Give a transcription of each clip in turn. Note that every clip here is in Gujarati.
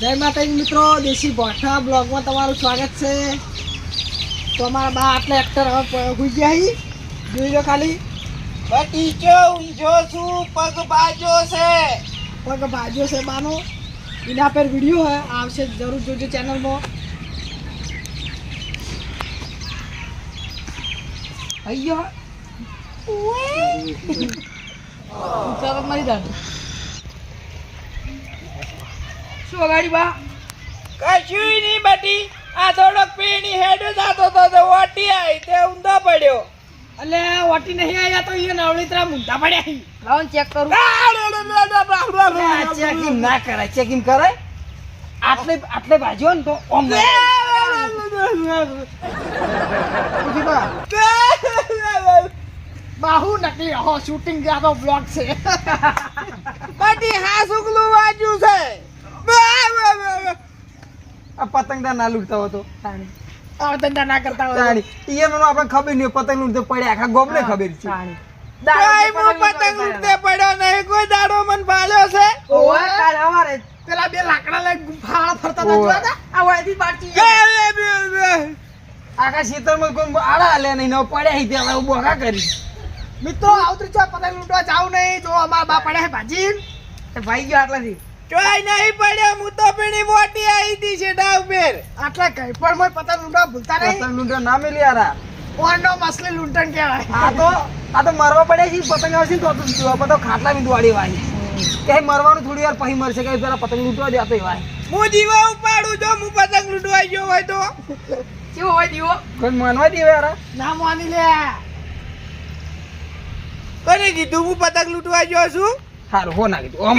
જય માતાજી મિત્રો, દેશી ભોઠા બ્લોગમાં તમારું સ્વાગત છે. તો અમારા બા આટલે એક્ટર હવે હોઈ ગયા હી, જોઈ લો ખાલી. બટીચો ઊંઝો છું, પગ બાજો છે. પગ ભાજ્યો છે બાનો. એના પર વિડીયો હે આવશે, જરૂર જોજો ચેનલમાં. અయ్యో ચાલો મારી દાદ શું વગાડી બા? કશું નહીં બટી, આ થોડોક પીણી હેડ જાતો તો ઓટી આવી તે ઊંધો પડ્યો. અલે વાટી નહીં આયા તો એ નવણીતરા મુંડા પડ્યા હી. લાવો ચેક કરું. ચેકિંગ ના કરાય, ચેકિંગ કરાય. આટલે બાજ્યો ને તો ઓમ બાહુ નકલી હો, શૂટિંગ જાતો બ્લોગ છે. બટી હા સુગલું વાજ્યું છે. આ પતંગ ના લૂટતો હતો. આ ધંધા ના કરતા હોય. આપણે ખબર નહીં પતંગ લૂટતો પડ્યા, આખા ગોમને ખબર છે. પતંગ લૂટતે પડ્યો નહીં, કોઈ દાડો મન ભાળ્યો છે. પેલા બે લાકડા લઈને ગુફા ફરતા હતા, જોયા હતા? આ વાયથી બાટી આખા ખેતરમાં કોઈ આડા હાલે નહીં, પડ્યા હી ત્યાં બોગા કરી. મિત્રો આવતરી ચા પતંગ લૂંટવા જાવ નહીં. જો અમારા બા પડ્યા હે ભાજી ભાઈ ગયો આટલાથી. ચોય નહીં પડ્યા, હું તો પીણી મોટી આવી હતી છે ડાવ પર. આટલા કઈ પણ મોય પતંગ લૂંટવા ભૂલતા નહીં. પતંગ લૂંટવા ના મેલી યારા. ઓનો મસલી લૂંટણ કહેવાય. આ તો મરવા પડ્યા છે. પતંગ આવશે તો તો ખાટલા ની દોડી વાય કે મરવાનું થોડી વાર પછી મરશે, કે પેલા પતંગ લૂંટવા દેતો એવા. હું જીવા ઉપાડું જો હું પતંગ લૂંટવા ગયો હોય તો. કેવો હોય દીવો? કોઈ માનવા દેવે યાર. ના માની લે. કોને કીધું હું પતંગ લૂંટવા ગયો છું? હારું હો ના કીધું.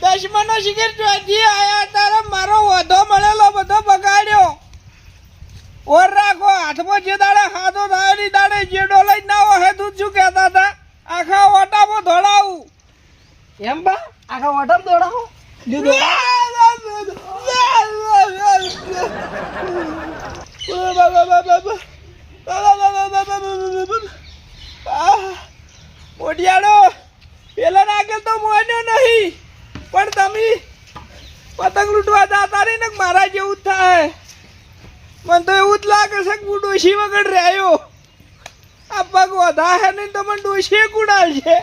દશમનો શિખર ચોજી આયા તારા મારો વધો મળેલો બધો બગાડ્યો. ઓર રાખો હાથમાં જે દાડે હાથો થાય ની દાડે જેડો લઈ ના હોય તું શું કહેતા હતા? આખા ઓટામાં દોડાવું એમ બા? આખા ઓટામાં દોડાવો? ઓડિયાડો પેલા આગળ તો મોન્યો નહીં, પણ તમે પતંગ લૂંટવા જતા રહી ને મારા જેવું જ થાય. મને તો એવું જ લાગે છે કે હું ડોશી વગર રહ્યો. આ પગ વધા હે નહીં તો મને ડોશી કુડાલ છે.